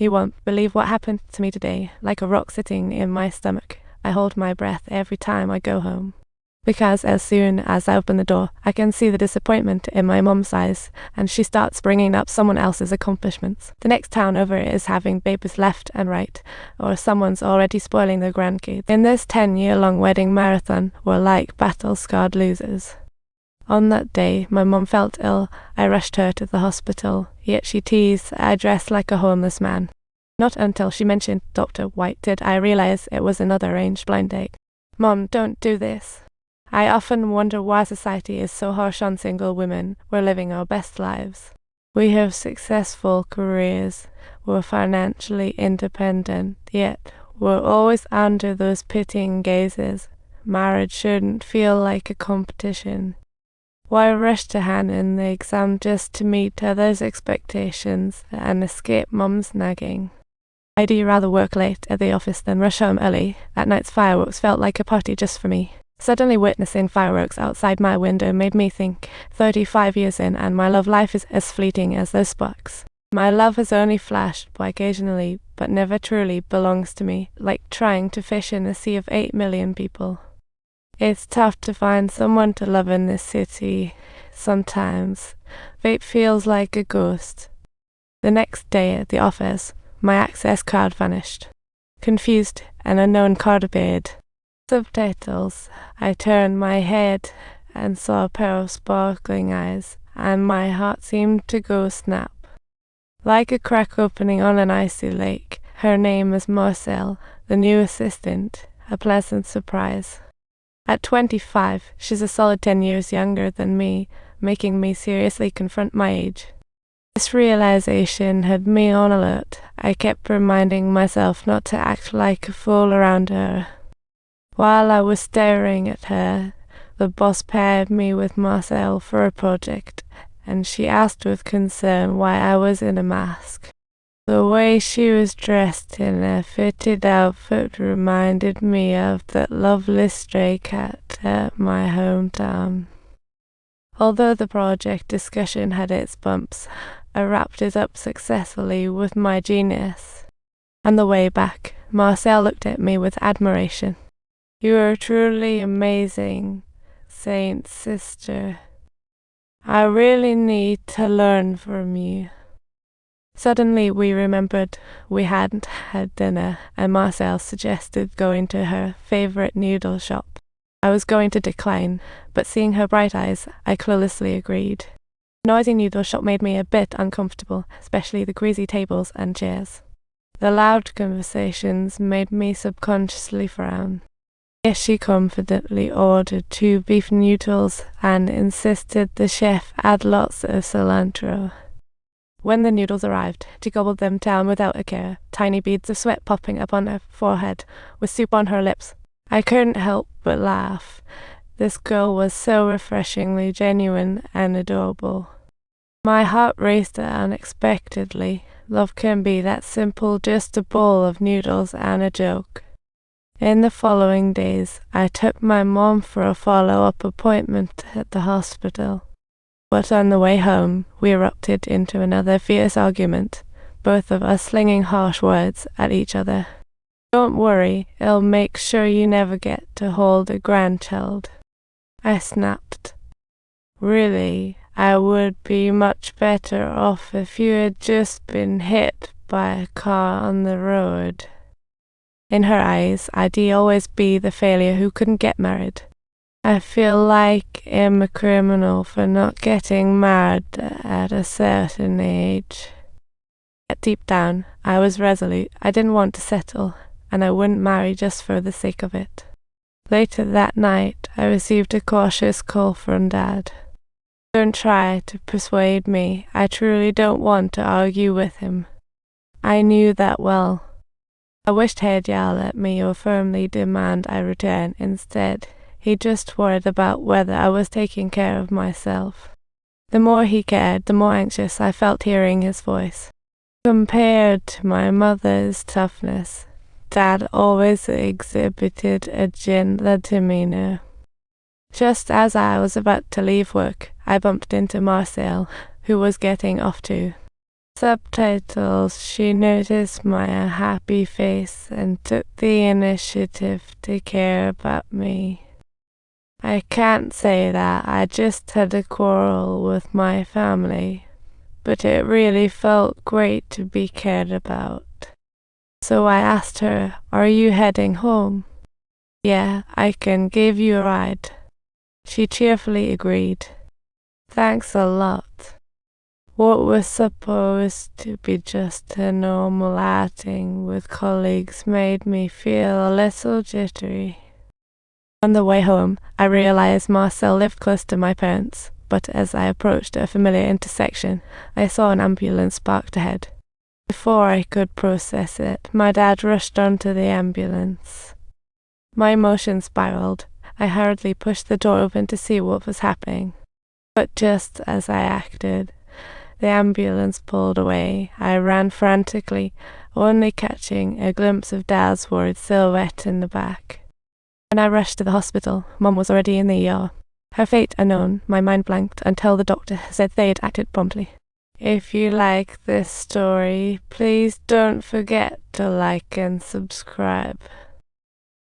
You won't believe what happened to me today, like a rock sitting in my stomach. I hold my breath every time I go home. Because as soon as I open the door, I can see the disappointment in my mum's eyes, and she starts bringing up someone else's accomplishments. The next town over is having babies left and right, or someone's already spoiling their grandkids. In this 10-year-long wedding marathon, we're like battle-scarred losers. On that day, my mum felt ill. I rushed her to the hospital, yet she teased I dressed like a homeless man. Not until she mentioned Dr. White did I realize it was another arranged blind date. Mum, don't do this. I often wonder why society is so harsh on single women. We're living our best lives. We have successful careers. We're financially independent, yet we're always under those pitying gazes. Marriage shouldn't feel like a competition. Why rush to hand in the exam just to meet others' expectations and escape mum's nagging? I'd rather work late at the office than rush home early. That night's fireworks felt like a party just for me. Suddenly witnessing fireworks outside my window made me think 35 years in and my love life is as fleeting as those sparks. My love has only flashed by occasionally, but never truly belongs to me, like trying to fish in a sea of 8 million people. It's tough to find someone to love in this city. Sometimes fate feels like a ghost. The next day at the office, my access card vanished. Confused, an unknown card appeared. Subtitles. I turned my head and saw a pair of sparkling eyes, and my heart seemed to go snap. Like a crack opening on an icy lake. Her name is Marcel, the new assistant. A pleasant surprise. At 25, she's a solid 10 years younger than me, making me seriously confront my age. This realization had me on alert. I kept reminding myself not to act like a fool around her. While I was staring at her, the boss paired me with Marcel for a project, and she asked with concern why I was in a mask. The way she was dressed in a fitted outfit reminded me of that lovely stray cat at my hometown. Although the project discussion had its bumps, I wrapped it up successfully with my genius. On the way back, Marcel looked at me with admiration. You are truly amazing, Saint Sister. I really need to learn from you. Suddenly we remembered we hadn't had dinner, and Marcel suggested going to her favorite noodle shop. I was going to decline, but seeing her bright eyes, I cluelessly agreed. The noisy noodle shop made me a bit uncomfortable, especially the greasy tables and chairs. The loud conversations made me subconsciously frown. Yes, she confidently ordered 2 beef noodles and insisted the chef add lots of cilantro. When the noodles arrived, she gobbled them down without a care, tiny beads of sweat popping up on her forehead, with soup on her lips. I couldn't help but laugh. This girl was so refreshingly genuine and adorable. My heart raced unexpectedly. Love can be that simple, just a bowl of noodles and a joke. In the following days, I took my mom for a follow-up appointment at the hospital. But on the way home, we erupted into another fierce argument, both of us slinging harsh words at each other. Don't worry, I'll make sure you never get to hold a grandchild. I snapped. Really, I would be much better off if you had just been hit by a car on the road. In her eyes, I'd always be the failure who couldn't get married. I feel like I'm a criminal for not getting married at a certain age. Yet deep down, I was resolute. I didn't want to settle, and I wouldn't marry just for the sake of it. Later that night, I received a cautious call from Dad. Don't try to persuade me. I truly don't want to argue with him. I knew that well. I wished he'd yell at me or firmly demand I return. Instead, he just worried about whether I was taking care of myself. The more he cared, the more anxious I felt hearing his voice. Compared to my mother's toughness, Dad always exhibited a gentler demeanor. Just as I was about to leave work, I bumped into Marcel, who was getting off too. subtitles, she noticed my happy face and took the initiative to care about me. I can't say that I just had a quarrel with my family, but it really felt great to be cared about. So I asked her, "Are you heading home?" "Yeah, I can give you a ride." She cheerfully agreed. "Thanks a lot." What was supposed to be just a normal outing with colleagues made me feel a little jittery. On the way home, I realized Marcel lived close to my parents, but as I approached a familiar intersection, I saw an ambulance parked ahead. Before I could process it, my dad rushed onto the ambulance. My emotions spiraled. I hurriedly pushed the door open to see what was happening. But just as I acted, the ambulance pulled away. I ran frantically, only catching a glimpse of Dad's worried silhouette in the back. When I rushed to the hospital, Mum was already in the ER. Her fate unknown, my mind blanked until the doctor said they'd acted promptly. If you like this story, please don't forget to like and subscribe.